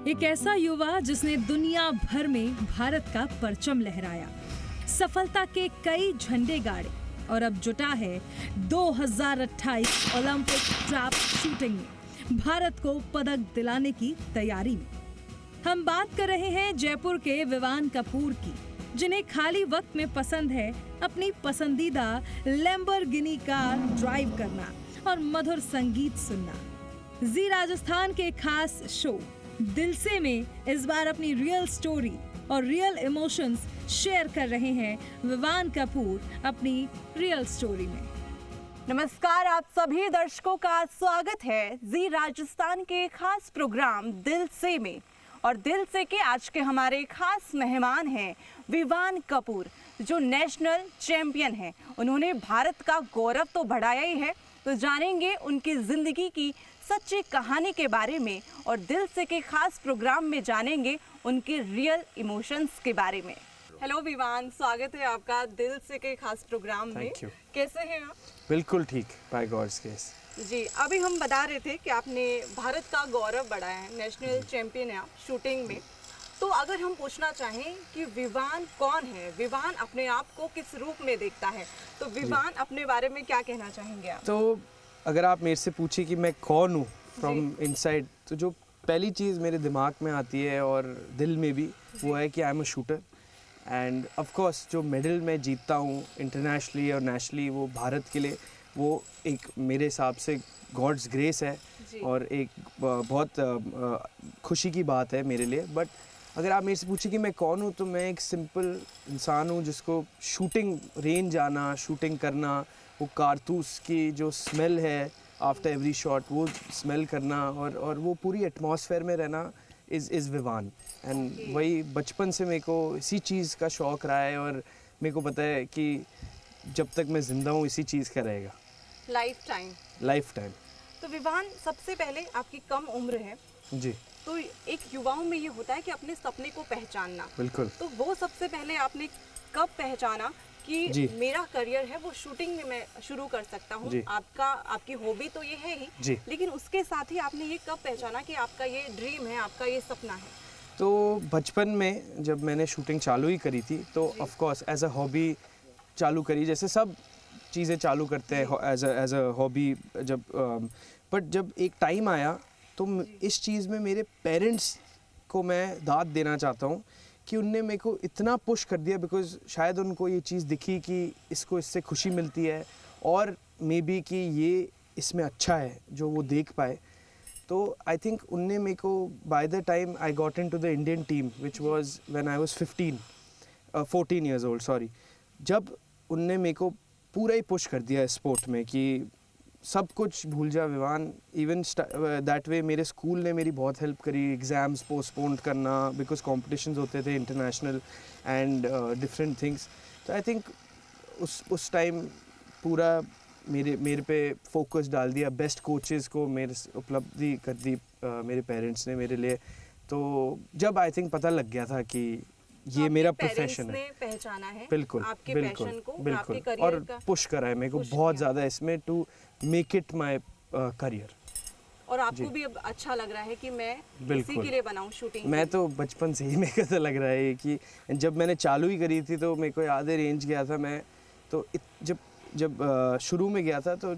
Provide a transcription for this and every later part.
एक ऐसा युवा जिसने दुनिया भर में भारत का परचम लहराया, सफलता के कई झंडे गाड़े और अब जुटा है 2028 ओलंपिक ट्रैप शूटिंग में भारत को पदक दिलाने की तैयारी में। हम बात कर रहे हैं जयपुर के विवान कपूर की, जिन्हें खाली वक्त में पसंद है अपनी पसंदीदा लैम्बोर्गिनी कार ड्राइव करना और मधुर संगीत सुनना। जी राजस्थान के खास शो दिल से में इस बार अपनी रियल स्टोरी और रियल इमोशंस शेयर कर रहे हैं विवान कपूर अपनी रियल स्टोरी में। नमस्कार, आप सभी दर्शकों का स्वागत है जी राजस्थान के खास प्रोग्राम दिल से में। और दिल से के आज के हमारे खास मेहमान हैं विवान कपूर, जो नेशनल चैंपियन हैं। उन्होंने भारत का गौरव तो बढ़ाया ही है, तो जानेंगे उनकी जिंदगी की सच्ची कहानी के बारे में और दिल से के खास प्रोग्राम में जानेंगे उनके रियल इमोशंस के बारे में। हेलो विवान, स्वागत है आपका दिल से के खास प्रोग्राम में। कैसे हैं आप? बिल्कुल ठीक, बाय गॉड्स ग्रेस। जी, अभी हम बता रहे थे कि आपने भारत का गौरव बढ़ाया है, नेशनल चैंपियन है आप शूटिंग में। तो अगर हम पूछना चाहें कि विवान कौन है, विवान अपने आप को किस रूप में देखता है, तो विवान अपने बारे में क्या कहना चाहेंगे आप? तो अगर आप मेरे से पूछे कि मैं कौन हूँ फ्रॉम इनसाइड, तो जो पहली चीज़ मेरे दिमाग में आती है और दिल में भी, वो है कि आई am a shooter. End of course जो मेडल मैं जीतता हूँ इंटरनेशनली और नेशनली, वो भारत के लिए, वो एक मेरे हिसाब से गॉड्स ग्रेस है और एक बहुत खुशी की बात है मेरे लिए। बट अगर आप मेरे से पूछे कि मैं कौन हूँ, तो मैं एक सिंपल इंसान हूँ जिसको शूटिंग रेंज आना, शूटिंग करना, वो कारतूस की जो स्मेल है आफ्टर एवरी शॉट, वो स्मेल करना और वो पूरी एटमॉस्फेयर में रहना इज़ विवान। एंड वही बचपन से मेरे को इसी चीज़ का शौक़ रहा है और मेरे को पता है कि जब तक मैं ज़िंदा हूँ इसी चीज़ का रहेगा लाइफ टाइम। तो विवान, सबसे पहले आपकी कम उम्र है जी, तो एक युवाओं में ये होता है कि अपने सपने को पहचानना। बिल्कुल। तो वो सबसे पहले आपने कब पहचाना कि मेरा करियर है वो शूटिंग में मैं शुरू कर सकता हूँ? आपकी हॉबी तो ये है ही, लेकिन उसके साथ ही आपने ये कब पहचाना कि आपका ये ड्रीम है, आपका ये सपना है? तो बचपन में जब मैंने शूटिंग चालू ही करी थी, तो of course as a hobby चालू करी, जैसे सब चीज़ें चालू करते हैं एज अ हॉबी। बट जब एक टाइम आया तो इस चीज़ में मेरे पेरेंट्स को मैं दाद देना चाहता हूँ कि उनने मेरे को इतना पुश कर दिया, बिकॉज़ शायद उनको ये चीज़ दिखी कि इसको इससे खुशी मिलती है और मे बी कि ये इसमें अच्छा है जो वो देख पाए। तो आई थिंक उनने मेरे को by the time I got into the Indian team which was when I was 14 years old, sorry, जब उनने मेरे को पूरा ही पुश कर दिया स्पोर्ट में कि सब कुछ भूल जा विवान। इवन दैट वे मेरे स्कूल ने मेरी बहुत हेल्प करी, एग्ज़ाम्स पोस्टपोन करना बिकॉज कॉम्पिटिशन्स होते थे इंटरनेशनल एंड डिफरेंट थिंग्स। तो आई थिंक उस टाइम पूरा मेरे पे फोकस डाल दिया, बेस्ट कोचेस को मेरे उपलब्धि कर दी मेरे पेरेंट्स ने मेरे लिए। तो जब आई थिंक पता लग गया था कि ये मेरा प्रोफेशन है, पहचाना है बिल्कुल आपके बिल्कुल पैशन को, बिल्कुल, आपके करियर और का पुश करा है मेरे को बहुत ज़्यादा इसमें to make it my career. और आपको भी अब अच्छा लग रहा है कि मैं इसी के लिए बनाऊं शूटिंग? मैं तो बचपन से ही मेरे को तो लग रहा है कि जब मैंने चालू ही करी थी तो मेरे को याद है रेंज गया था मैं, तो जब शुरू में गया था तो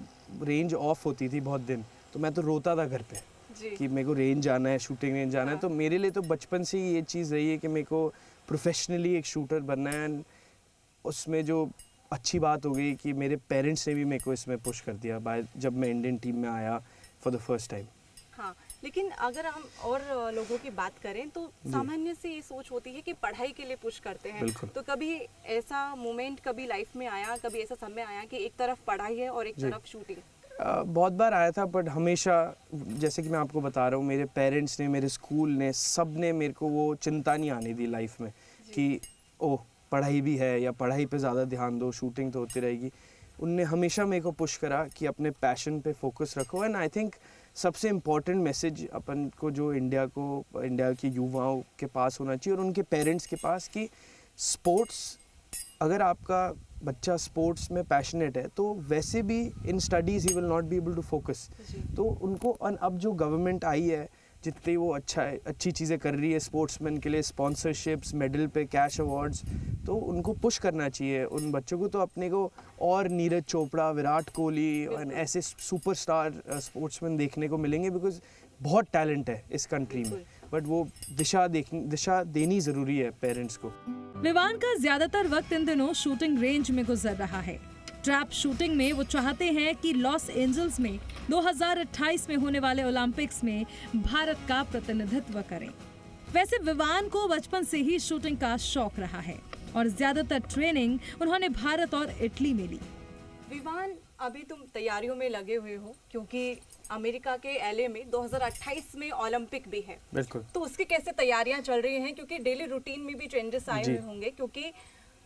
रेंज ऑफ होती थी बहुत दिन, तो मैं तो रोता था घर पे कि मेरे को रेंज जाना है, शूटिंग रेंज जाना है। तो मेरे लिए तो बचपन से ही ये चीज़ रही है कि मेरे को प्रोफेशनली एक शूटर बनना है। एंड उसमें जो अच्छी बात हो गई कि मेरे पेरेंट्स ने भी मेरे को इसमें पुश कर दिया जब मैं इंडियन टीम में आया फॉर द फर्स्ट टाइम। हाँ, लेकिन अगर हम और लोगों की बात करें तो सामान्य से ये सोच होती है कि पढ़ाई के लिए पुश करते हैं। तो कभी ऐसा मोमेंट कभी लाइफ में आया, कभी ऐसा समय आया कि एक तरफ पढ़ाई है और एक तरफ शूटिंग? बहुत बार आया था, बट हमेशा जैसे कि मैं आपको बता रहा हूँ, मेरे पेरेंट्स ने, मेरे स्कूल ने, सब ने मेरे को वो चिंता नहीं आने दी लाइफ में कि ओह पढ़ाई भी है या पढ़ाई पे ज़्यादा ध्यान दो, शूटिंग तो होती रहेगी। उनने हमेशा मेरे को पुश करा कि अपने पैशन पे फोकस रखो। एंड आई थिंक सबसे इम्पॉर्टेंट मैसेज अपन को जो इंडिया के युवाओं के पास होना चाहिए और उनके पेरेंट्स के पास, कि स्पोर्ट्स, अगर आपका बच्चा स्पोर्ट्स में पैशनेट है तो वैसे भी in studies he will not be able to focus. तो उनको अब जो गवर्नमेंट आई है जितनी वो अच्छी चीज़ें कर रही है स्पोर्ट्समैन के लिए, स्पॉन्सरशिप्स, मेडल पे कैश अवार्ड्स, तो उनको पुश करना चाहिए उन बच्चों को। तो अपने को और नीरज चोपड़ा, विराट कोहली और ऐसे सुपरस्टार स्पोर्ट्समैन देखने को मिलेंगे, बिकॉज बहुत टैलेंट है इस कंट्री में, बट वो दिशा देनी ज़रूरी है पेरेंट्स को। विवान का ज्यादातर वक्त इन दिनों शूटिंग रेंज में गुजर रहा है। ट्रैप शूटिंग में वो चाहते हैं कि लॉस एंजल्स में 2028 में होने वाले ओलंपिक्स में भारत का प्रतिनिधित्व करें। वैसे विवान को बचपन से ही शूटिंग का शौक रहा है और ज्यादातर ट्रेनिंग उन्होंने भारत और इटली में ली। विवान, अभी तुम तैयारियों में लगे हुए हो क्योंकि अमेरिका के एलए में 2028 में ओलंपिक भी है। बिल्कुल। तो उसकी कैसे तैयारियां चल रही हैं, क्योंकि डेली रूटीन में भी चेंजेस आए हुए होंगे, क्योंकि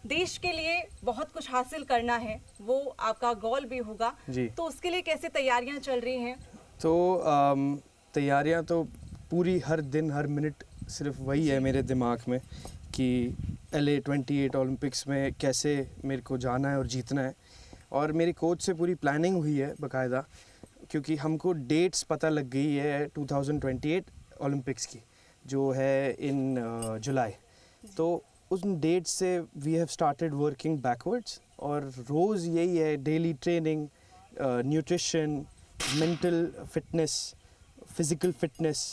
देश के लिए बहुत कुछ हासिल करना है, वो आपका गोल भी होगा। तो उसके लिए कैसे तैयारियां चल रही हैं? तो तैयारियां तो पूरी, हर दिन हर मिनट सिर्फ वही है मेरे दिमाग में कि LA 28 ओलंपिक्स में कैसे मेरे को जाना है और जीतना है। और मेरे कोच से पूरी प्लानिंग हुई है बाकायदा, क्योंकि हमको डेट्स पता लग गई है 2028 ओलंपिक्स की, जो है इन जुलाई। तो उन डेट से we have started working backwards, और रोज़ यही है, daily training, nutrition, mental fitness, physical fitness,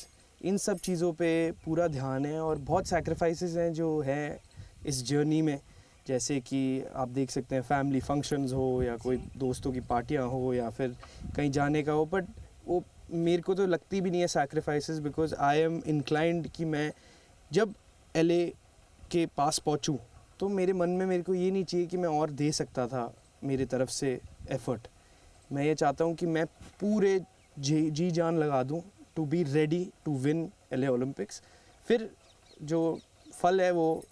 इन सब चीज़ों पे पूरा ध्यान है। और बहुत सैक्रिफाइसेस हैं जो हैं इस जर्नी में, जैसे कि आप देख सकते हैं फैमिली फंक्शंस हो या कोई दोस्तों की पार्टियां हो या फिर कहीं जाने का हो, बट वो मेरे को तो लगती भी नहीं है sacrifices, because I am inclined कि मैं जब LA के पास पहुंचूं तो मेरे मन में मेरे को ये नहीं चाहिए कि मैं और दे सकता था मेरी तरफ से एफर्ट। मैं ये चाहता हूं कि मैं पूरे जी जान लगा दूं to be ready to win LA Olympics. फिर जो फल है वो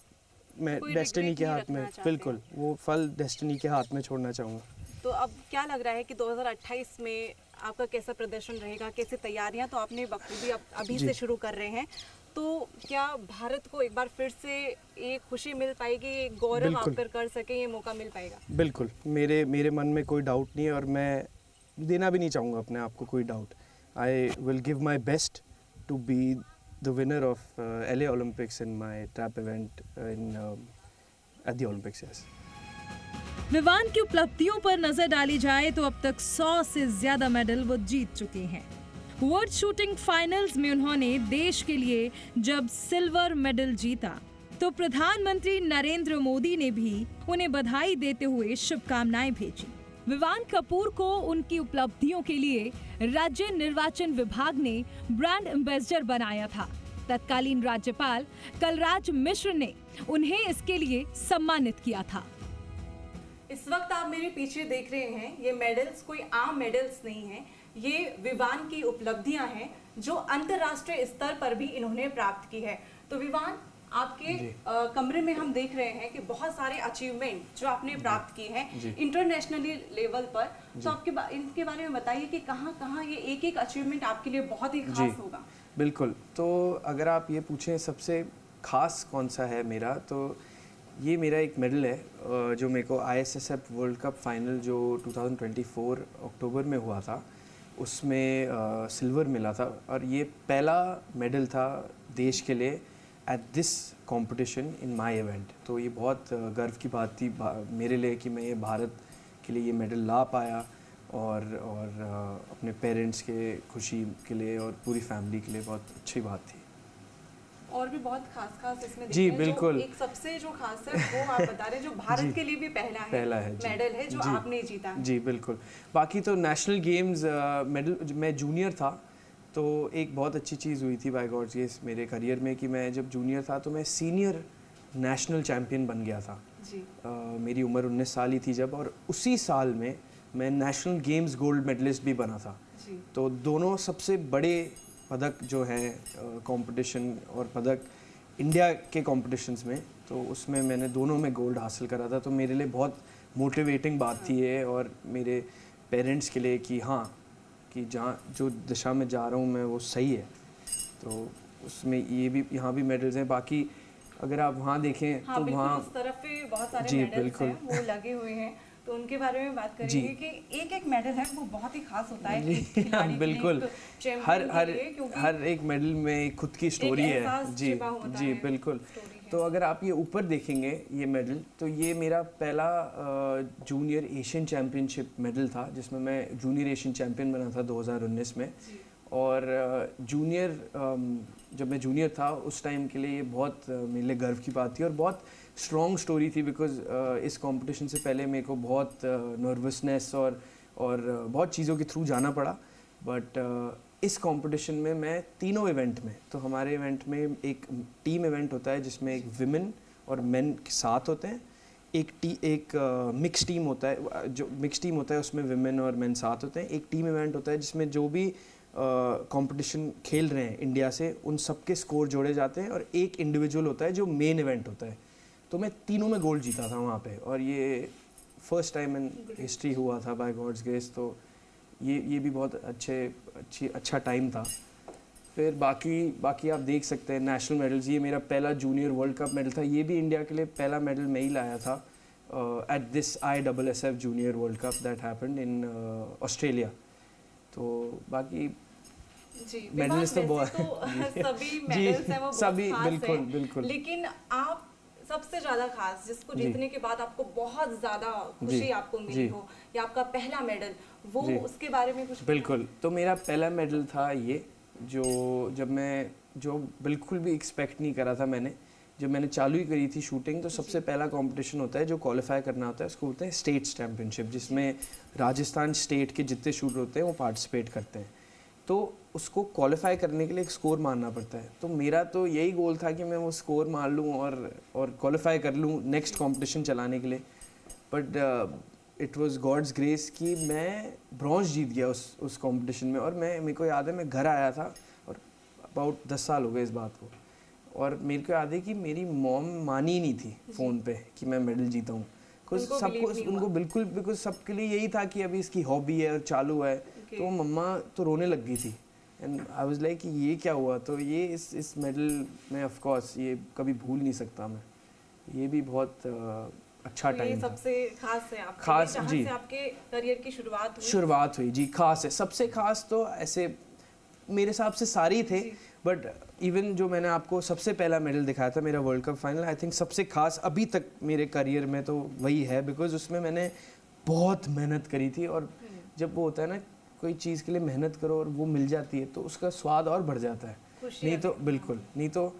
मैं डेस्टिनी के हाथ में, बिल्कुल वो फल डेस्टिनी के हाथ में छोड़ना चाहूँगा। तो अब क्या लग रहा है कि 2028 में आपका कैसा प्रदर्शन रहेगा, कैसे तैयारियां तो आपने बखूबी अभी से शुरू कर रहे हैं, तो क्या भारत को एक बार फिर से एक खुशी मिल पाएगी, एक गौरव आप पर कर सके, ये मौका मिल पाएगा? बिल्कुल, मेरे मन में कोई डाउट नहीं है और मैं देना भी नहीं चाहूँगा अपने आप को कोई doubt. I will give my best to be the winner of LA Olympics in my trap event at the Olympics, yes. Vivaan की उपलब्धियों पर नजर डाली जाए तो अब तक 100 से ज्यादा मेडल वो जीत चुके हैं। वर्ल्ड शूटिंग फाइनल्स में उन्होंने देश के लिए जब सिल्वर मेडल जीता तो प्रधानमंत्री नरेंद्र मोदी ने भी उन्हें बधाई देते हुए शुभकामनाएं भेजी। विवान कपूर को उनकी उपलब्धियों के लिए राज्य निर्वाचन विभाग ने ब्रांड एम्बेसडर बनाया था। तत्कालीन राज्यपाल कलराज मिश्र ने उन्हें इसके लिए सम्मानित किया था। इस वक्त आप मेरे पीछे देख रहे हैं, ये मेडल्स कोई आम मेडल्स नहीं हैं, ये विवान की उपलब्धियां हैं जो अंतर्राष्ट्रीय स्तर पर भी इन्होंने प्राप्त की है। तो विवान, आपके कमरे में हम देख रहे हैं कि बहुत सारे अचीवमेंट जो आपने प्राप्त किए हैं इंटरनेशनली लेवल पर, तो आपके इनके बारे में बताइए कि कहाँ ये एक अचीवमेंट आपके लिए बहुत ही खास होगा। बिल्कुल, तो अगर आप ये पूछें सबसे खास कौन सा है मेरा, तो ये मेरा एक मेडल है जो मेरे को ISSF वर्ल्ड कप फाइनल जो 2024 अक्टूबर में हुआ था, उसमें सिल्वर मिला था। और ये पहला मेडल था देश के लिए at this competition in my event. तो ये बहुत गर्व की बात थी मेरे लिए कि मैं ये भारत के लिए ये मेडल ला पाया और अपने पेरेंट्स के खुशी के लिए और पूरी फैमिली के लिए बहुत अच्छी बात थी। और भी बहुत खास इसमें जी बिल्कुल, एक सबसे जो खास है वो आप बता रहे हैं जो भारत के लिए भी पहला है मेडल है जो आपने जीता। जी बिल्कुल, बाकी तो नेशनल गेम्स मेडल मैं जूनियर था तो एक बहुत अच्छी चीज़ हुई थी बाय गॉड्स ग्रेस मेरे करियर में कि मैं जब जूनियर था तो मैं सीनियर नेशनल चैम्पियन बन गया था जी। मेरी उम्र 19 साल ही थी जब, और उसी साल में मैं नेशनल गेम्स गोल्ड मेडलिस्ट भी बना था जी। तो दोनों सबसे बड़े पदक जो हैं कंपटीशन और पदक इंडिया के कॉम्पिटिशंस में, तो उसमें मैंने दोनों में गोल्ड हासिल करा था। तो मेरे लिए बहुत मोटिवेटिंग बात थी ये, और मेरे पेरेंट्स के लिए कि हाँ कि जहाँ जो दिशा में जा रहा हूँ मैं वो सही है। तो उसमें ये भी यहाँ भी मेडल्स हैं। बाकी अगर आप वहाँ देखें तो वहाँ उस तरफ पे बहुत सारे मेडल्स हैं वो लगे हुए हैं। तो उनके बारे में बात करेंगे कि एक एक मेडल है वो बहुत ही खास होता है जी, एक खिलाड़ी के लिए, बिल्कुल। एक चैंपियन हर के लिए, क्योंकि हर एक मेडल में खुद की स्टोरी है। एहसास जी छिपा होता जी है, बिल्कुल। स्टोरी है। तो अगर आप ये ऊपर देखेंगे ये मेडल, तो ये मेरा पहला जूनियर एशियन चैम्पियनशिप मेडल था, जिसमें मैं जूनियर एशियन चैम्पियन बना था 2019 में। और जूनियर जब मैं जूनियर था उस टाइम के लिए ये बहुत मेरे लिए गर्व की बात थी और बहुत स्ट्रॉन्ग स्टोरी थी, बिकॉज इस कंपटीशन से पहले मेरे को बहुत नर्वसनेस और बहुत चीज़ों के थ्रू जाना पड़ा। बट इस कंपटीशन में मैं तीनों इवेंट में, तो हमारे इवेंट में एक टीम इवेंट होता है जिसमें एक विमेन और मेन के साथ होते हैं, एक मिक्स टीम होता है, जो मिक्स टीम होता है उसमें विमेन और मेन साथ होते हैं, एक टीम इवेंट होता है जिसमें जो भी कंपटीशन खेल रहे हैं इंडिया से उन सबके स्कोर जोड़े जाते हैं, और एक इंडिविजुअल होता है जो मेन इवेंट होता है। तो मैं तीनों में गोल्ड जीता था वहाँ पे, और ये फर्स्ट टाइम इन हिस्ट्री हुआ था बाय गॉड्स ग्रेस। तो ये भी बहुत अच्छा टाइम था। फिर बाकी आप देख सकते हैं नेशनल मेडल्स। ये मेरा पहला जूनियर वर्ल्ड कप मेडल था, ये भी इंडिया के लिए पहला मेडल मैं ही लाया था at this ISSF junior world cup that happened in Australia. तो बाकी मेडल्स तो बहुत सभी मेडल्स हैं वो बहुत सभी खास बिल्कुल हैं। बिल्कुल। लेकिन आप सबसे ज्यादा खास, जिसको जी। जीतने के बाद आपको बहुत ज्यादा खुशी जी, आपको मिली जी। हो, या आपका पहला मेडल, वो जी। उसके बारे में कुछ बिल्कुल। तो मेरा पहला मेडल था ये, जो बिल्कुल भी एक्सपेक्ट नहीं करा था मैंने। जब मैंने चालू ही करी थी शूटिंग, तो सबसे पहला कंपटीशन होता है जो क्वालिफाई करना होता है, उसको बोलते हैं स्टेट्स चैम्पियनशिप, जिसमें राजस्थान स्टेट के जितने शूटर होते हैं वो पार्टिसिपेट करते हैं। तो उसको क्वालिफाई करने के लिए एक स्कोर मारना पड़ता है। तो मेरा तो यही गोल था कि मैं वो स्कोर मार लूँ और क्वालिफाई कर लूँ नेक्स्ट कंपटीशन चलाने के लिए। But it was God's grace कि मैं ब्रॉन्ज जीत गया उस कंपटीशन में। और मेरे को याद है मैं घर आया था, और अबाउट 10 साल हो गए इस बात को, और मेरे को याद है कि मेरी मॉम मानी नहीं थी फ़ोन पे कि मैं मेडल जीता हूँ। उनको बिल्कुल, बिकॉज सबके लिए यही था कि अभी इसकी हॉबी है और चालू है। तो मम्मा तो रोने लग गई थी, एंड आई वाज लाइक कि ये क्या हुआ। तो ये इस मेडल में ऑफ कोर्स ये कभी भूल नहीं सकता मैं। ये भी बहुत अच्छा टाइम था। सबसे खास है आपके खास लिए, जी। जहाँ से आपके करियर की शुरुआत हुई जी, खास है। सबसे खास तो ऐसे मेरे हिसाब से सारे ही थे, बट इवन जो मैंने आपको सबसे पहला मेडल दिखाया था मेरा world cup final, I think सबसे खास अभी तक मेरे करियर में तो वही है, बिकॉज उसमें मैंने बहुत मेहनत करी थी। और जब वो होता है ना, कोई चीज़ के लिए मेहनत करो और वो मिल जाती है तो उसका स्वाद और बढ़ जाता है। नहीं तो बिल्कुल नहीं, तो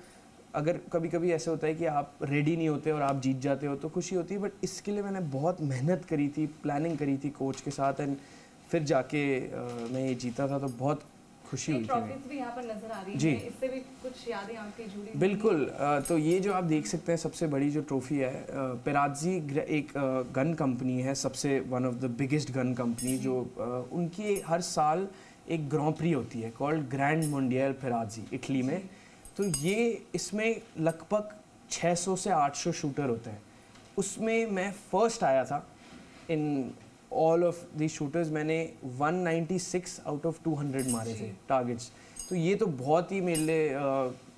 अगर कभी कभी ऐसे होता है कि आप रेडी नहीं होते और आप जीत जाते हो तो खुशी होती है, बट इसके लिए मैंने बहुत मेहनत करी थी, प्लानिंग करी थी कोच के साथ, एंड फिर जाके मैं ये जीता था। तो बहुत खुशी हुई थी। भी यहाँ पर नजर आ रही जी। है, इससे भी कुछ यादें आपकी जुड़ी बिल्कुल। तो ये जो आप देख सकते हैं सबसे बड़ी जो ट्रॉफी है, पेराजी एक गन कंपनी है, सबसे one of the biggest gun company, जो उनकी हर साल एक ग्रां प्री होती है कॉल्ड ग्रैंड मोंडियल पेराजी, इटली में। तो ये इसमें लगभग 600 से 800 शूटर होते हैं। उसमें मैं फर्स्ट आया था in all of the shooters. मैंने 196 आउट ऑफ 200 मारे थे टारगेट्स। तो ये तो बहुत ही मेरे लिए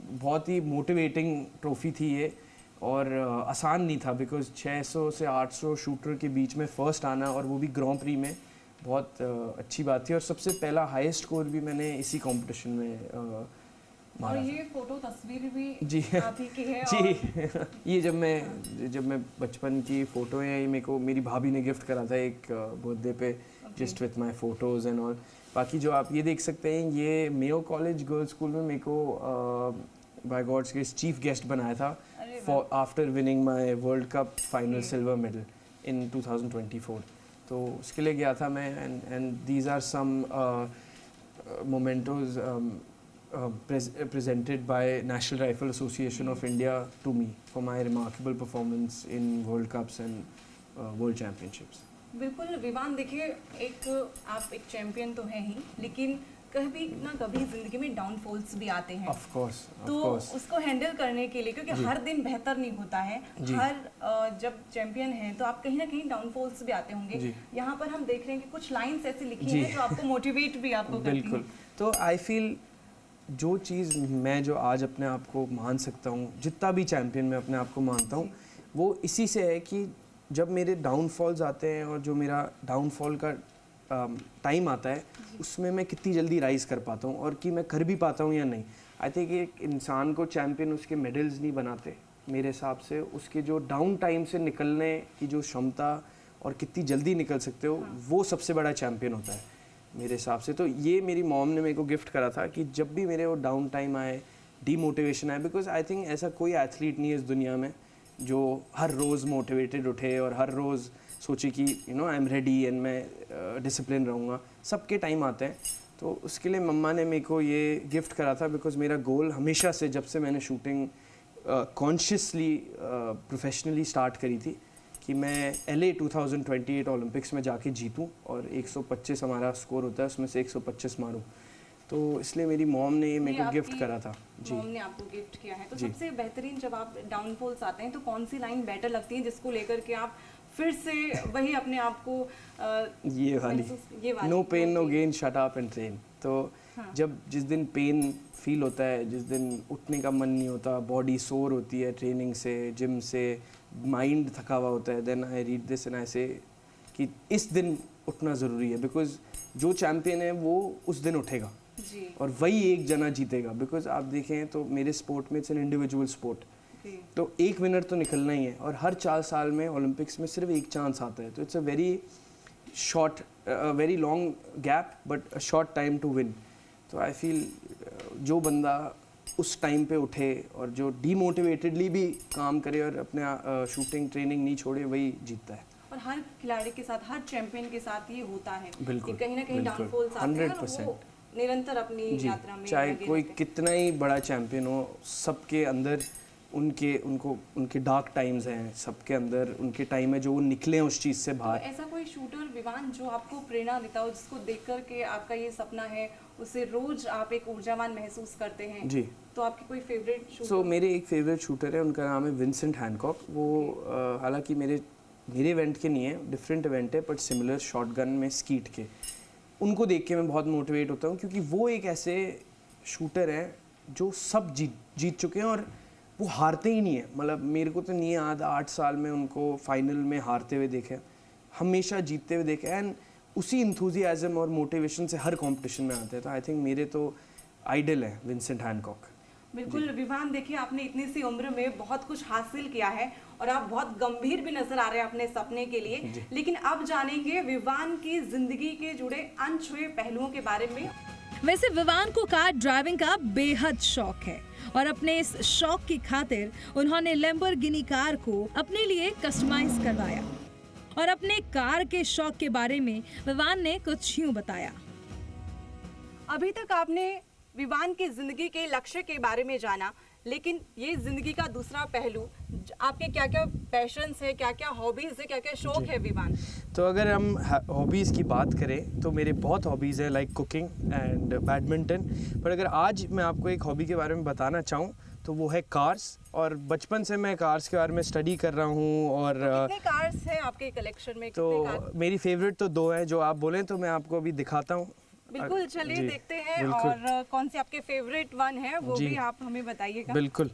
बहुत ही मोटिवेटिंग ट्रॉफी थी ये, और आसान नहीं था, बिकॉज 600 से 800 शूटर के बीच में फ़र्स्ट आना, और वो भी ग्रां प्री में, बहुत अच्छी बात थी। और सबसे पहला हाईएस्ट स्कोर भी मैंने इसी कंपटीशन में और ये फोटो तस्वीर भी जी आप ही की है। जी ये जब मैं बचपन की फ़ोटो है, ये मेरे को मेरी भाभी ने गिफ्ट करा था एक बर्थडे पे, just with my photos and all. बाकी जो आप ये देख सकते हैं, ये मेयो कॉलेज गर्ल्स स्कूल में मेरे को बाय गॉड्स के चीफ गेस्ट बनाया था for after winning my world cup final silver medal in 2024। तो उसके लिए गया था मैं, and these are some mementos presented by National Rifle Association of India to me for my remarkable performance in World Cups and World Championships. बिल्कुल विवान, देखिए आप एक चैंपियन तो हैं ही, लेकिन कभी ना कभी जिंदगी में डाउनफॉल्स भी आते हैं। Of course, तो उसको हैंडल करने के लिए, क्योंकि हर दिन बेहतर नहीं होता है, हर जब चैंपियन हैं तो आप कहीं ना कहीं डाउनफॉल्स भी आते होंगे। यहाँ पर हम देख रहे हैं कि कुछ लाइंस ऐसी लिखी हैं जो आपको मोटिवेट भी आपको करती हैं। बिल्कुल। तो आई फील जो चीज़ मैं जो आज अपने आप को मान सकता हूँ, जितना भी चैम्पियन मैं अपने आप को मानता हूँ, वो इसी से है कि जब मेरे डाउनफॉल्स आते हैं और जो मेरा डाउनफॉल का टाइम आता है उसमें मैं कितनी जल्दी राइज कर पाता हूँ और कि मैं कर भी पाता हूँ या नहीं। आई थिंक एक इंसान को चैम्पियन उसके मेडल्स नहीं बनाते मेरे हिसाब से, उसके जो डाउन टाइम से निकलने की जो क्षमता और कितनी जल्दी निकल सकते हो वो सबसे बड़ा चैम्पियन होता है मेरे हिसाब से। तो ये मेरी मॉम ने मेरे को गिफ्ट करा था कि जब भी मेरे वो डाउन टाइम आए, डीमोटिवेशन आए, बिकॉज आई थिंक ऐसा कोई एथलीट नहीं है इस दुनिया में जो हर रोज़ मोटिवेटेड उठे और हर रोज़ सोचे कि आई एम रेडी एंड मैं डिसिप्लिन रहूँगा। सबके टाइम आते हैं। तो उसके लिए मम्मा ने मेरे को ये गिफ्ट करा था बिकॉज मेरा गोल हमेशा से, जब से मैंने शूटिंग कॉन्शियसली प्रोफेशनली स्टार्ट करी थी, कि मैं LA 2028 ओलंपिक्स में जाके जीतूं और 125 हमारा स्कोर होता है, उसमें से 125 मारूं। तो इसलिए मेरी मॉम ने ये मेरे को गिफ्ट करा था। जी, मॉम ने आपको गिफ्ट किया है। तो सबसे बेहतरीन जब आप डाउनफॉल्स आते हैं तो कौन सी लाइन बेटर लगती है जिसको लेकर के आप फिर से वही अपने आप को ये वाली no pain no gain, shut up and train. तो जब जिस दिन पेन फील होता है, जिस दिन उठने का मन नहीं होता, बॉडी सोर होती है ट्रेनिंग से, जिम से, माइंड थका हुआ होता है, then I read this and I say कि इस दिन उठना ज़रूरी है बिकॉज जो चैम्पियन है वो उस दिन उठेगा जी। और वही एक जना जीतेगा। बिकॉज आप देखें तो मेरे स्पोर्ट में इट्स एन इंडिविजुअल स्पोर्ट, तो एक विनर तो निकलना ही है और हर 4 साल में ओलंपिक्स में सिर्फ एक चांस आता है। तो it's a very short, very long gap but a short time to win. तो आई फील जो बंदा उस टाइम पे उठे और जो डीमोटिवेटेडली भी काम करे और अपने शूटिंग ट्रेनिंग नहीं छोड़े, वही जीतता है। और हर खिलाड़ी के साथ, हर चैंपियन के साथ ये होता है बिल्कुल, कि कहीं ना कहीं डाउनफॉल्स आते हैं और वो निरंतर अपनी यात्रा में चाहे कोई कितना ही बड़ा चैंपियन हो, सबके अंदर उनके डार्क टाइम्स हैं, सबके अंदर उनके टाइम है जो वो निकले हैं उस चीज़ से बाहर। तो ऐसा कोई शूटर विवान जो आपको प्रेरणा देता हो, जिसको देख कर के आपका ये सपना है, उसे रोज आप एक ऊर्जावान महसूस करते हैं? जी, तो आपकी कोई फेवरेट शूटर? सो मेरे एक फेवरेट शूटर है, उनका नाम है विंसेंट हैनकॉक। वो हालांकि मेरे इवेंट के नहीं है, डिफरेंट इवेंट है, बट सिमिलर शॉटगन में स्कीट के। उनको देख के मैं बहुत मोटिवेट होता हूँ क्योंकि वो एक ऐसे शूटर हैं जो सब जीत चुके हैं और वो हारते ही नहीं है। मतलब मेरे को तो नहीं याद 8 साल में उनको फाइनल में हारते हुए देखे, हमेशा जीतते हुए देखे एंड उसी इंथुजियाज्म और मोटिवेशन से हर कंपटीशन में आते हैं। तो आई थिंक मेरे तो आइडल है विंसेंट हैनकॉक। बिल्कुल विवान, देखिए आपने इतनी सी उम्र में बहुत कुछ हासिल किया है और आप बहुत गंभीर भी नजर आ रहे हैं अपने सपने के लिए। लेकिन अब जानेंगे विवान की जिंदगी के जुड़े अनछुए पहलुओं के बारे में। वैसे विवान को कार ड्राइविंग का बेहद शौक है और अपने इस शौक की खातिर उन्होंने लैम्बोर्गिनी कार को अपने लिए कस्टमाइज करवाया। और अपने कार के शौक के बारे में विवान ने कुछ यूं बताया। अभी तक आपने विवान की जिंदगी के लक्ष्य के बारे में जाना, लेकिन ये जिंदगी का दूसरा पहलू, आपके क्या क्या पैशंस है, क्या क्या हॉबीज है, क्या क्या शौक है विवान? तो अगर हम हॉबीज़ की बात करें तो मेरे बहुत हॉबीज़ है, लाइक कुकिंग एंड बैडमिंटन। पर अगर आज मैं आपको एक हॉबी के बारे में बताना चाहूँ तो वो है कार्स। और बचपन से मैं कार्स के बारे में स्टडी कर रहा हूँ। और कितने कार्स हैं आपके कलेक्शन में? तो मेरी फेवरेट तो 2 हैं, जो आप बोलें तो मैं आपको अभी दिखाता हूँ। बिल्कुल, चलिए देखते हैं। और कौन सी आपके फेवरेट वन है वो भी आप हमें बताइएगा। बिल्कुल।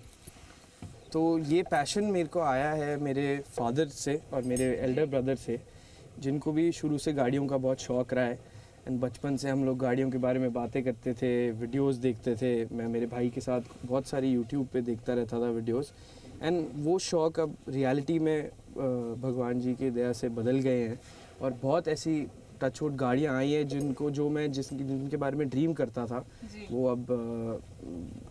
तो ये पैशन मेरे को आया है मेरे फादर से और मेरे एल्डर ब्रदर से, जिनको भी शुरू से गाड़ियों का बहुत शौक़ रहा है। एंड बचपन से हम लोग गाड़ियों के बारे में बातें करते थे, वीडियोस देखते थे। मैं मेरे भाई के साथ बहुत सारी यूट्यूब पे देखता रहता था वीडियोस। एंड वो शौक़ अब रियलिटी में भगवान जी की दया से बदल गए हैं और बहुत ऐसी टचवुड गाड़ियाँ आई हैं जिनके बारे में ड्रीम करता था, वो अब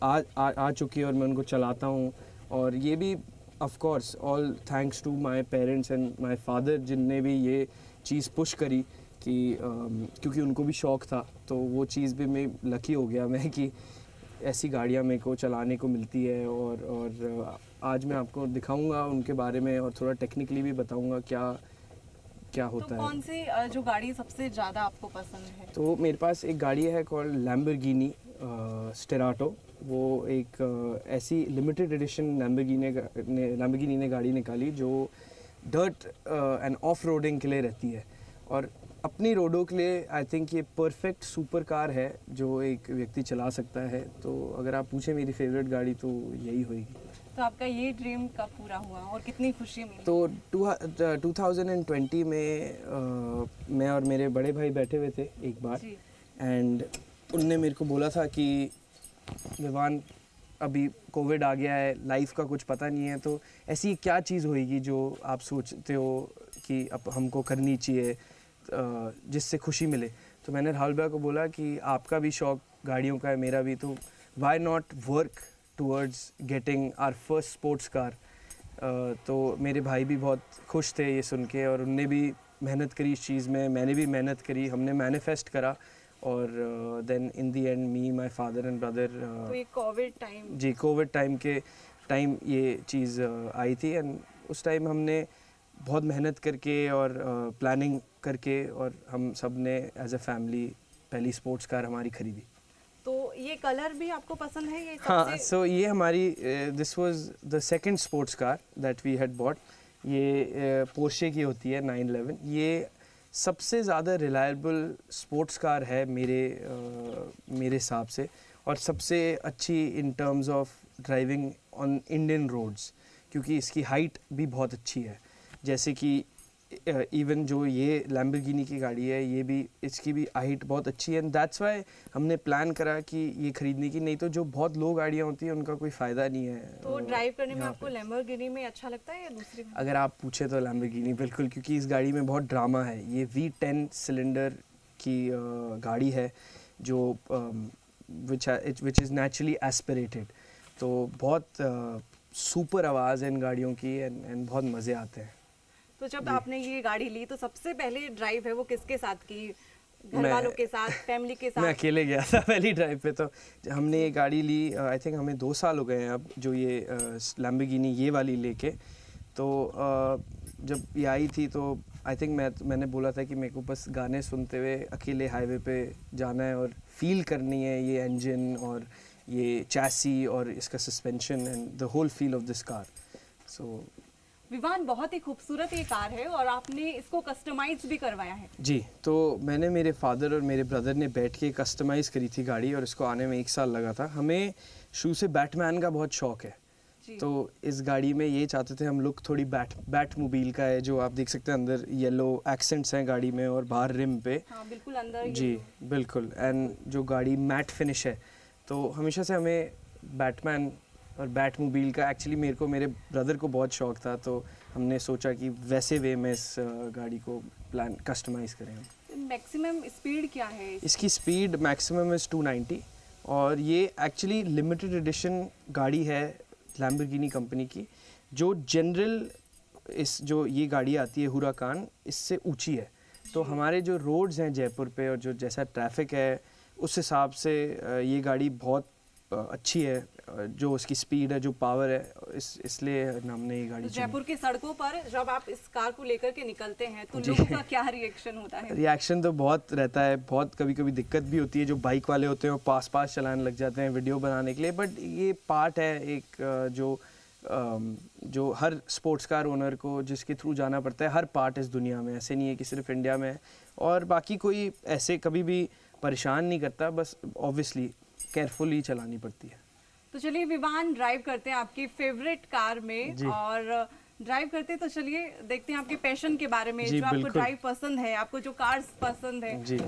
आ चुकी है और मैं उनको चलाता हूँ। और ये भी of course all thanks to my parents and my father, जिनने भी ये चीज़ पुश करी कि क्योंकि उनको भी शौक़ था। तो वो चीज़ भी मैं लकी हो गया मैं कि ऐसी गाड़ियाँ मेरे को चलाने को मिलती है। और आज मैं आपको दिखाऊंगा उनके बारे में और थोड़ा टेक्निकली भी बताऊंगा क्या होता है। कौन सी जो गाड़ी सबसे ज़्यादा आपको पसंद है? तो मेरे पास एक गाड़ी है कॉल्ड लैम्बोर्गिनी स्टेराटो। वो एक ऐसी लिमिटेड एडिशन लैम्बोर्गिनी ने गाड़ी निकाली जो डर्ट एंड ऑफ रोडिंग के लिए रहती है और अपनी रोडों के लिए आई थिंक ये परफेक्ट सुपर कार है जो एक व्यक्ति चला सकता है। तो अगर आप पूछें मेरी फेवरेट गाड़ी तो यही होगी। तो आपका ये ड्रीम कब पूरा हुआ और कितनी खुशी मिली? तो 2020 में मैं और मेरे बड़े भाई बैठे हुए थे एक बार, जी। एंड उनने मेरे को बोला था कि विवान अभी कोविड आ गया है, लाइफ का कुछ पता नहीं है, तो ऐसी क्या चीज़ होएगी जो आप सोचते हो कि अब हमको करनी चाहिए जिससे खुशी मिले। तो मैंने राहुल भैया को बोला कि आपका भी शौक गाड़ियों का है, मेरा भी, तो why not work towards getting our first sports car. तो मेरे भाई भी बहुत खुश थे ये सुन के, और उनने भी मेहनत करी इस चीज़ में, मैंने भी मेहनत करी, हमने मैनिफेस्ट करा, और then in the end me, my father and brother. तो ये कोविड टाइम, जी, कोविड टाइम ये चीज़ आई थी, एंड उस टाइम हमने बहुत मेहनत करके और प्लानिंग करके, और हम सब ने एज अ फैमिली पहली स्पोर्ट्स कार हमारी खरीदी। तो ये कलर भी आपको पसंद है? ये हाँ, सबसे सो ये हमारी this was the second sports car that we had bought. ये पोर्शे की होती है 911। ये सबसे ज़्यादा रिलायबल स्पोर्ट्स कार है मेरे हिसाब से, और सबसे अच्छी in terms of driving on Indian roads, क्योंकि इसकी हाइट भी बहुत अच्छी है। जैसे कि इवन जो ये लैम्बोर्गिनी की गाड़ी है, ये भी, इसकी भी हाइट बहुत अच्छी है, एंड दैट्स वाई हमने प्लान करा कि ये खरीदने की। नहीं तो जो बहुत लो गाड़ियाँ होती हैं उनका कोई फ़ायदा नहीं है। तो ड्राइव करने में यहाँ आपको पे। लैम्बोर्गिनी में अच्छा लगता है या दूसरी में? अगर आप पूछे तो लैम्बोर्गिनी बिल्कुल, क्योंकि इस गाड़ी में बहुत ड्रामा है। ये V10 सिलेंडर की गाड़ी है जो विच इज़ नेचुरली एस्पिरेटेड, तो बहुत सुपर आवाज़ है इन गाड़ियों की, एंड बहुत मज़े आते हैं। तो जब आपने ये गाड़ी ली तो सबसे पहले ड्राइव है वो किसके साथ की? घर मैं- वालों के साथ, फैमिली के मैं साथ? अकेले गया था पहली ड्राइव पे। तो हमने ये गाड़ी ली, आई थिंक हमें 2 साल हो गए हैं अब, जो ये लैम्बोर्गिनी ये वाली लेके। तो जब ये आई थी तो आई थिंक मैंने बोला था कि मेरे को बस गाने सुनते हुए अकेले हाईवे पे जाना है और फील करनी है ये इंजन और ये चैसी और इसका suspension and the whole feel of this car. So Vivaan, बहुत ही खूबसूरत ये कार है और आपने इसको कस्टमाइज भी करवाया है। जी, तो मैंने मेरे फादर और मेरे ब्रदर ने बैठ के कस्टमाइज़ करी थी गाड़ी, और इसको आने में 1 साल लगा था। हमें शुरू से बैटमैन का बहुत शौक है, जी। तो इस गाड़ी में ये चाहते थे हम, लुक थोड़ी बैट मोबाइल का है, जो आप देख सकते हैं अंदर येलो एक्सेंट्स हैं गाड़ी में और बाहर रिम पे। हाँ, बिल्कुल अंदर ये जी बिल्कुल, एंड जो गाड़ी मैट फिनिश है, तो हमेशा से हमें बैटमैन और बैट मोबाइल का, एक्चुअली मेरे को मेरे ब्रदर को बहुत शौक था, तो हमने सोचा कि वैसे वे में इस गाड़ी को कस्टमाइज़ करें। मैक्सिमम स्पीड क्या है? इसकी स्पीड मैक्सिमम इज़ 290, और ये एक्चुअली लिमिटेड एडिशन गाड़ी है लैम्बोर्गिनी कंपनी की, जो जनरल जो ये गाड़ी आती है हुराकान, इससे ऊंची है। तो हमारे जो रोड्स हैं जयपुर पे और जो जैसा ट्रैफिक है, उस हिसाब से ये गाड़ी बहुत अच्छी है, जो उसकी स्पीड है, जो पावर है, इसलिए हमने ये गाड़ी तो चुनी। जयपुर की सड़कों पर जब आप इस कार को लेकर के निकलते हैं तो लोगों का क्या रिएक्शन होता है? रिएक्शन तो बहुत रहता है, बहुत कभी कभी दिक्कत भी होती है। जो बाइक वाले होते हैं वो पास चलाने लग जाते हैं वीडियो बनाने के लिए, बट ये पार्ट है एक जो हर स्पोर्ट्स कार ओनर को जिसके थ्रू जाना पड़ता है। हर पार्ट इस दुनिया में, ऐसे नहीं है कि सिर्फ इंडिया में है, और बाकी कोई ऐसे कभी भी परेशान नहीं करता, बस ऑब्वियसली केयरफुली चलानी पड़ती है। तो चलिए विवान, ड्राइव करते हैं आपकी फेवरेट कार में, जी। और ड्राइव करते हैं तो चलिए देखते हैं आपके पैशन के बारे में, जी, जो आपको बिल्कुल। ड्राइव पसंद है, आपको जो कार्स पसंद है। जी,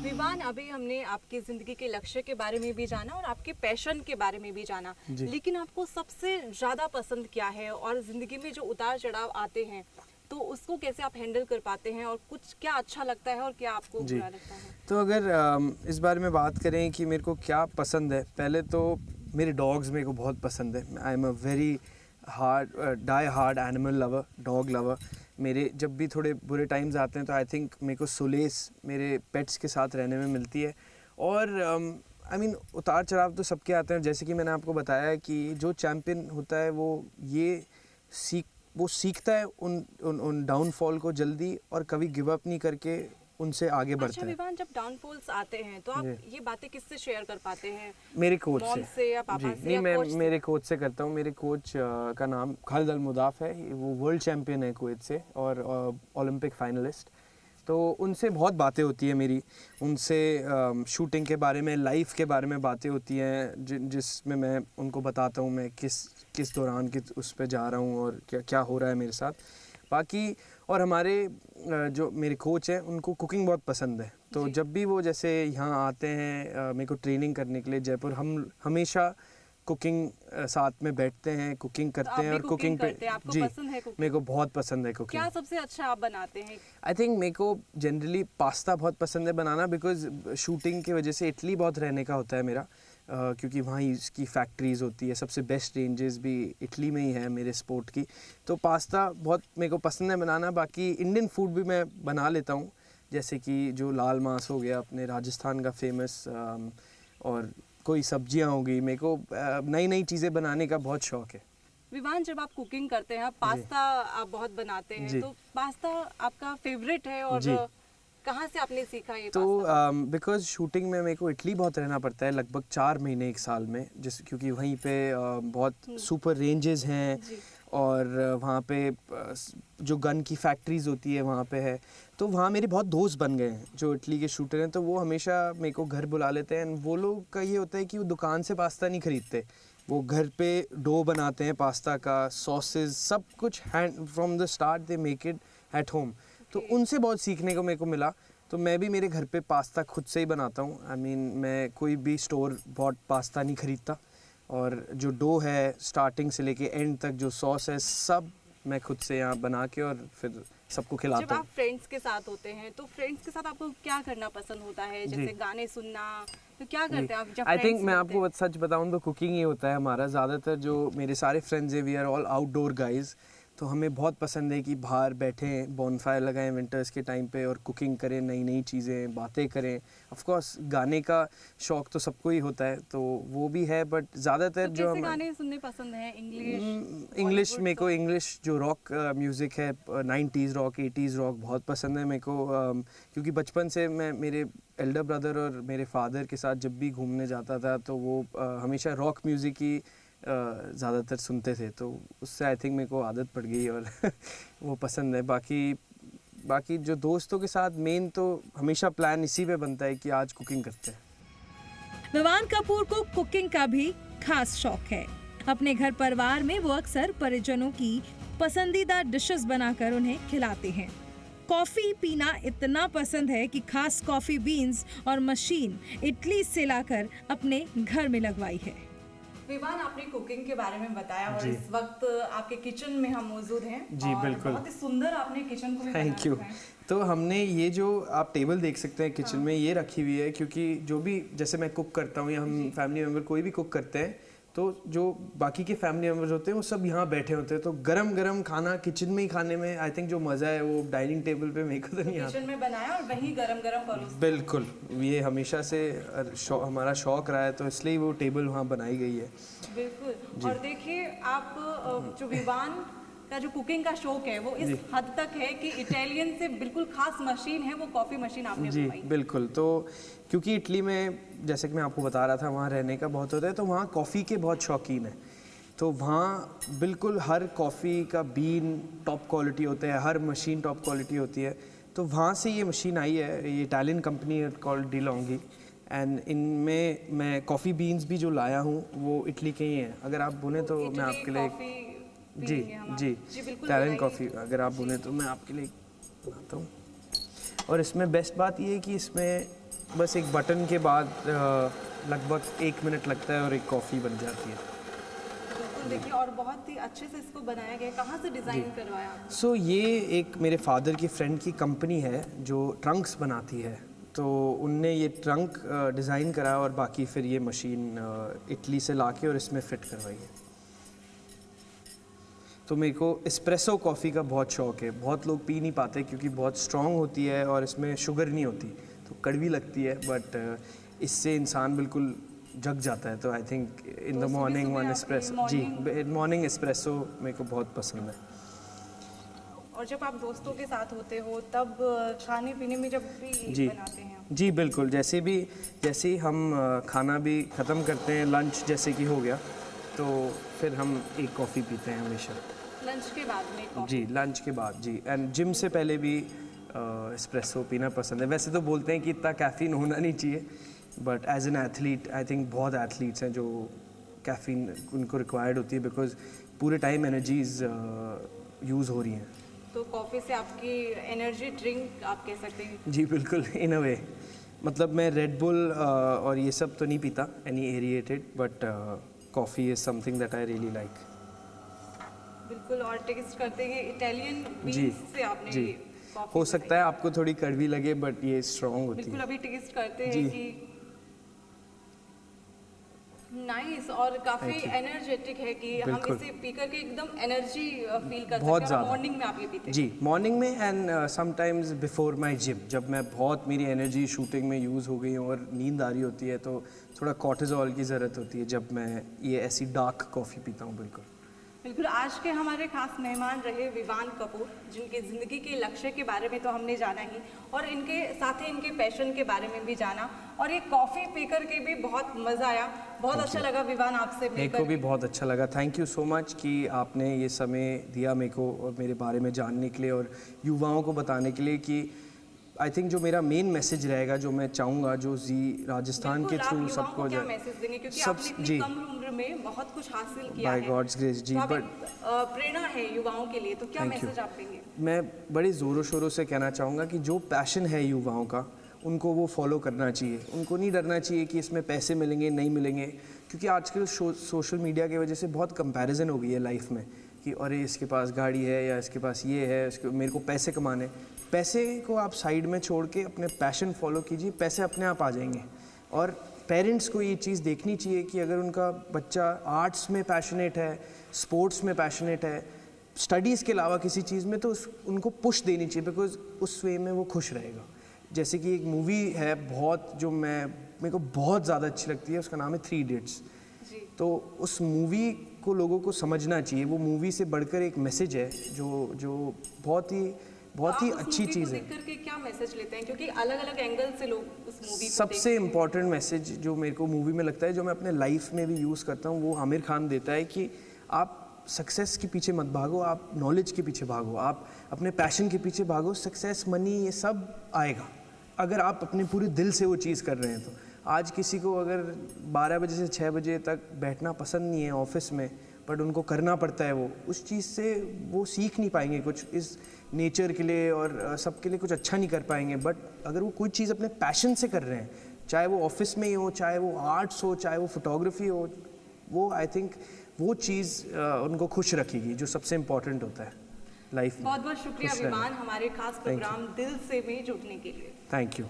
विवान, अभी हमने आपकी जिंदगी के लक्ष्य के बारे में भी जाना और आपके पैशन के बारे में भी जाना, जी। लेकिन आपको सबसे ज्यादा पसंद क्या है, और जिंदगी में जो उतार चढ़ाव आते हैं तो उसको कैसे आप हैंडल कर पाते हैं, और कुछ क्या अच्छा लगता है और क्या आपको जी। बुरा लगता है? तो अगर इस बारे में बात करें कि मेरे को क्या पसंद है, पहले तो मेरे डॉग्स मेरे को बहुत पसंद है। I am a very die hard animal lover, dog lover. मेरे जब भी थोड़े बुरे टाइम्स आते हैं तो आई थिंक मेरे को सोलेस मेरे पेट्स के साथ रहने में मिलती है। और आई मीन उतार चढ़ाव तो सबके आते हैं, जैसे कि मैंने आपको बताया कि जो चैम्पियन होता है वो सीखता है उन डाउनफॉल को जल्दी, और कभी गिव अप नहीं करके उनसे आगे बढ़ता अच्छा है। विवान, जब डाउनफॉल्स आते हैं तो आप जी। ये बातें किससे शेयर कर पाते हैं? मेरे कोच मॉम से या पापा जी, से नहीं, या मैं कोच से? मेरे कोच से करता हूँ। मेरे कोच का नाम खालिद अल मुदाफ है, वो वर्ल्ड चैम्पियन है कुवैत से और ओलंपिक फाइनलिस्ट। तो उनसे बहुत बातें होती है मेरी, उनसे शूटिंग के बारे में, लाइफ के बारे में बातें होती हैं, जिसमें मैं उनको बताता हूँ मैं किस दौरान किस उस पे जा रहा हूँ और क्या हो रहा है मेरे साथ। बाकी और हमारे जो मेरे कोच हैं उनको कुकिंग बहुत पसंद है, तो जब भी वो जैसे यहाँ आते हैं मेरे को ट्रेनिंग करने के लिए जयपुर, हम हमेशा कुकिंग साथ में बैठते हैं, कुकिंग करते हैं और कुकिंग पे जी मेरे को बहुत पसंद है कुकिंग। क्या सबसे अच्छा आप बनाते हैं? आई थिंक मेरे को जनरली पास्ता बहुत पसंद है बनाना, बिकॉज शूटिंग की वजह से इटली बहुत रहने का होता है मेरा, क्योंकि वहाँ इसकी फैक्ट्रीज़ होती है, सबसे बेस्ट रेंजेस भी इटली में ही है मेरे स्पोर्ट की, तो पास्ता बहुत मेरे को पसंद है बनाना। बाकी इंडियन फूड भी मैं बना लेता हूँ, जैसे कि जो लाल मांस हो गया अपने राजस्थान का फेमस, और कोई सब्जियां होगी, मेरे को नई नई चीज़ें बनाने का बहुत शौक है। विवान, जब आप कुकिंग करते हैं, पास्ता आप बहुत बनाते हैं, तो पास्ता आपका फेवरेट है और कहाँ से आपने सीखा ये तो बिकॉज शूटिंग में मेरे को इटली बहुत रहना पड़ता है, लगभग 4 महीने एक साल में, क्योंकि वहीं पे बहुत सुपर रेंजेस हैं और वहाँ पे जो गन की फैक्ट्रीज होती है वहाँ पे है, तो वहाँ मेरे बहुत दोस्त बन गए हैं जो इटली के शूटर हैं, तो वो हमेशा मेरे को घर बुला लेते हैं। वो लोग का ये होता है कि वो दुकान से पास्ता नहीं खरीदते, वो घर पे डो बनाते हैं पास्ता का, सॉसेस सब कुछ hand from the start they make it at home, तो उनसे बहुत सीखने को मेरे को मिला। तो मैं भी मेरे घर पे पास्ता खुद से ही बनाता हूँ। आई मीन मैं कोई भी स्टोर बॉट पास्ता नहीं खरीदता, और जो डो है स्टार्टिंग से लेके एंड तक जो सॉस है सब मैं खुद से यहाँ बना के और फिर सबको खिलाता हूँ। जब आप फ्रेंड्स के साथ होते हैं तो फ्रेंड्स के साथ आपको क्या करना पसंद होता है? जैसे गाने सुनना, तो क्या करते हैं आप जब आई थिंक मैं आपको सच बताऊँ तो कुकिंग ही होता है हमारा ज़्यादातर। जो मेरे सारे फ्रेंड्स हैं, we are all outdoor guys, तो हमें बहुत पसंद है कि बाहर बैठें, बॉनफायर लगाएं विंटर्स के टाइम पे और कुकिंग करें, नई नई चीज़ें, बातें करें। ऑफ कोर्स गाने का शौक तो सबको ही होता है, तो वो भी है, बट ज़्यादातर जो हम गाने सुनने पसंद है? इंग्लिश मेरे को इंग्लिश जो रॉक म्यूज़िक है, 90s रॉक, 80s रॉक बहुत पसंद है मेरे को, क्योंकि बचपन से मैं मेरे एल्डर ब्रदर और मेरे फादर के साथ जब भी घूमने जाता था तो वो हमेशा रॉक म्यूज़िक ही ज़्यादातर सुनते थे, तो उससे आई थिंक मेरे को आदत पड़ गई और वो पसंद है। बाकी जो दोस्तों के साथ मेन तो हमेशा प्लान इसी पे बनता है कि आज कुकिंग करते हैं। विवान कपूर को कुकिंग का भी खास शौक है। अपने घर परिवार में वो अक्सर परिजनों की पसंदीदा डिशेस बनाकर उन्हें खिलाते हैं। कॉफ़ी पीना इतना पसंद है कि खास कॉफ़ी बीन्स और मशीन इटली से लाकर अपने घर में लगवाई है। विवान, आपने कुकिंग के बारे में बताया और इस वक्त आपके किचन में हम मौजूद हैं। जी बिल्कुल, बहुत ही सुंदर आपने किचन को भी थैंक यू। तो हमने ये जो आप टेबल देख सकते हैं किचन में, ये रखी हुई है क्योंकि जो भी जैसे मैं कुक करता हूँ या हम फैमिली मेम्बर कोई भी कुक करते हैं, तो जो बाकी के फैमिली मेम्बर्स होते हैं वो सब यहाँ बैठे होते हैं, तो गरम गरम खाना किचन में ही खाने में आई थिंक जो मज़ा है वो डाइनिंग टेबल पे मेरे को तो नहीं आता। किचन में बनाया और वहीं गरम गरम परोसा। बिल्कुल, ये हमेशा से हमारा शौक रहा है, तो इसलिए वो टेबल वहाँ बनाई गई है। बिल्कुल। और देखिए, आप जो विवान का जो कुकिंग का शौक है वो इस हद तक है कि इटालियन से बिल्कुल खास मशीन है, वो कॉफ़ी मशीन आपने बनवाई। बिल्कुल, तो क्योंकि इटली में जैसे कि मैं आपको बता रहा था वहाँ रहने का बहुत होता है, तो वहाँ कॉफ़ी के बहुत शौकीन है, तो वहाँ बिल्कुल हर कॉफ़ी का बीन टॉप क्वालिटी होता है, हर मशीन टॉप क्वालिटी होती है, तो वहाँ से ये मशीन आई है। ये इटालियन कंपनी है कॉल्ड डिलोंगी, एंड इनमें मैं कॉफ़ी बीन्स भी जो लाया हूँ वो इटली के ही हैं। अगर आप बोले तो मैं आपके लिए जी इटालियन कॉफ़ी अगर आप बोले तो मैं आपके लिए बनाता हूँ। और इसमें बेस्ट बात ये है कि इसमें बस एक बटन के बाद लगभग 1 मिनट लगता है और एक कॉफ़ी बन जाती है। देखिए, और बहुत ही अच्छे से इसको बनाया गया। कहाँ से डिज़ाइन करवाया आपने? सो ये एक मेरे फादर की फ्रेंड की कंपनी है जो ट्रंक्स बनाती है, तो उनने ये ट्रंक डिज़ाइन करा और बाकी फिर ये मशीन इटली से लाके और इसमें फ़िट करवाई है। तो मेरे को एस्प्रेसो कॉफ़ी का बहुत शौक़ है। बहुत लोग पी नहीं पाते क्योंकि बहुत स्ट्रॉन्ग होती है और इसमें शुगर नहीं होती, तो कड़वी लगती है, बट इससे इंसान बिल्कुल जग जाता है। तो I think in the morning one espresso, जी मॉर्निंग एस्प्रेसो मेरे को बहुत पसंद है। और जब आप दोस्तों के साथ होते हो तब खाने पीने में जब भी बनाते हैं? जी बिल्कुल, जैसे ही हम खाना भी ख़त्म करते हैं, लंच जैसे कि हो गया, तो फिर हम एक कॉफ़ी पीते हैं हमेशा। लंच के बाद में कॉफ़ी? जी लंच के बाद, जी। एंड जिम से पहले भी एस्प्रेसो पीना पसंद है। वैसे तो बोलते हैं कि इतना कैफ़ीन होना नहीं चाहिए, but as an athlete I think बहुत एथलीट्स हैं जो कैफ़ीन उनको रिक्वायर्ड होती है, बिकॉज पूरे टाइम एनर्जीज यूज़ हो रही हैं। तो कॉफ़ी से आपकी एनर्जी ड्रिंक आप कह सकते हैं? जी बिल्कुल, इन अ वे। मतलब मैं रेड बुल और ये सब तो नहीं पीता, any aerated, but coffee is something that I really like. बिल्कुल। और टेस्ट करते हैं इटालियन जी बीन्स से आपने जी, कॉफ़ी हो सकता है आपको थोड़ी कड़वी लगे, बट ये स्ट्रॉन्ग होती बिल्कुल है। अभी टेस्ट करते जी। हैं कि नाइस और काफी Thank you. एनर्जेटिक है कि हम बिल्कुल। इसे पी करके एकदम एनर्जी फील कर बहुत सकते हैं। ज़्यादा। मॉर्निंग में आप ये पीते हैं? जी, मॉर्निंग में and sometimes before my gym, जब मैं बहुत मेरी एनर्जी शूटिंग में यूज़ हो गई हूँ और नींद आ रही होती है, तो थोड़ा कॉर्टिज़ोल की ज़रूरत होती है जब मैं ये ऐसी डार्क कॉफ़ी पीता हूँ। बिल्कुल बिल्कुल। आज के हमारे खास मेहमान रहे विवान कपूर, जिनके ज़िंदगी के लक्ष्य के बारे में तो हमने जाना ही, और इनके साथ ही इनके पैशन के बारे में भी जाना, और ये कॉफ़ी पी करके भी बहुत मज़ा आया। बहुत अच्छा लगा विवान आपसे मेरे मिलकर। को भी बहुत अच्छा लगा। थैंक यू सो मच कि आपने ये समय दिया मेरे को और मेरे बारे में जानने के लिए और युवाओं को बताने के लिए कि आई थिंक जो मेरा मेन मैसेज रहेगा, जो मैं चाहूँगा, जो जी राजस्थान के बिल्कुल, आप थ्रू युवाओं सबको को क्या जाए। मैसेज देंगे, क्योंकि सब आपने इतनी जी, कम उम्र में बहुत कुछ हासिल किया बाय है, गॉड्स ग्रेस जी, तो आप बट एक, प्रेरणा है युवाओं के लिए, तो क्या Thank you. मैसेज आप देंगे? मैं बड़े ज़ोरों शोरों से कहना चाहूँगा कि जो पैशन है युवाओं का, उनको वो फॉलो करना चाहिए। उनको नहीं डरना चाहिए कि इसमें पैसे मिलेंगे नहीं मिलेंगे, क्योंकि आजकल सोशल मीडिया की वजह से बहुत कंपैरिजन हो गई है लाइफ में कि अरे इसके पास गाड़ी है या इसके पास ये है, इसको मेरे को पैसे कमाने। पैसे को आप साइड में छोड़ के अपने पैशन फॉलो कीजिए, पैसे अपने आप आ जाएंगे। और पेरेंट्स को ये चीज़ देखनी चाहिए कि अगर उनका बच्चा आर्ट्स में पैशनेट है, स्पोर्ट्स में पैशनेट है, स्टडीज़ के अलावा किसी चीज़ में, तो उनको पुश देनी चाहिए, बिकॉज उस वे में वो खुश रहेगा। जैसे कि एक मूवी है बहुत जो मेरे को बहुत ज़्यादा अच्छी लगती है, उसका नाम है 3 इडियट्स। जी। तो उस मूवी को लोगों को समझना चाहिए। वो मूवी से बढ़कर एक मैसेज है जो बहुत ही अच्छी चीज़ है। देख करके क्या मैसेज लेते हैं, क्योंकि अलग अलग एंगल से लोग उस मूवी को सबसे इम्पॉर्टेंट मैसेज जो मेरे को मूवी में लगता है, जो मैं अपने लाइफ में भी यूज़ करता हूँ, वो आमिर खान देता है कि आप सक्सेस के पीछे मत भागो, आप नॉलेज के पीछे भागो, आप अपने पैशन के पीछे भागो। सक्सेस, मनी, ये सब आएगा अगर आप अपने पूरे दिल से वो चीज़ कर रहे हैं। तो आज किसी को अगर 12 बजे से 6 बजे तक बैठना पसंद नहीं है ऑफिस में, बट उनको करना पड़ता है, वो उस चीज़ से वो सीख नहीं पाएंगे कुछ, इस नेचर के लिए और सबके लिए कुछ अच्छा नहीं कर पाएंगे। बट अगर वो कोई चीज़ अपने पैशन से कर रहे हैं, चाहे वो ऑफिस में ही हो, चाहे वो आर्ट्स हो, चाहे वो फोटोग्राफी हो, वो आई थिंक वो चीज़ उनको खुश रखेगी, जो सबसे इम्पोर्टेंट होता है लाइफ में। बहुत बहुत शुक्रिया खुश रहना। विमान, हमारे खास प्रोग्राम दिल से में जुड़ने के लिए। Thank you.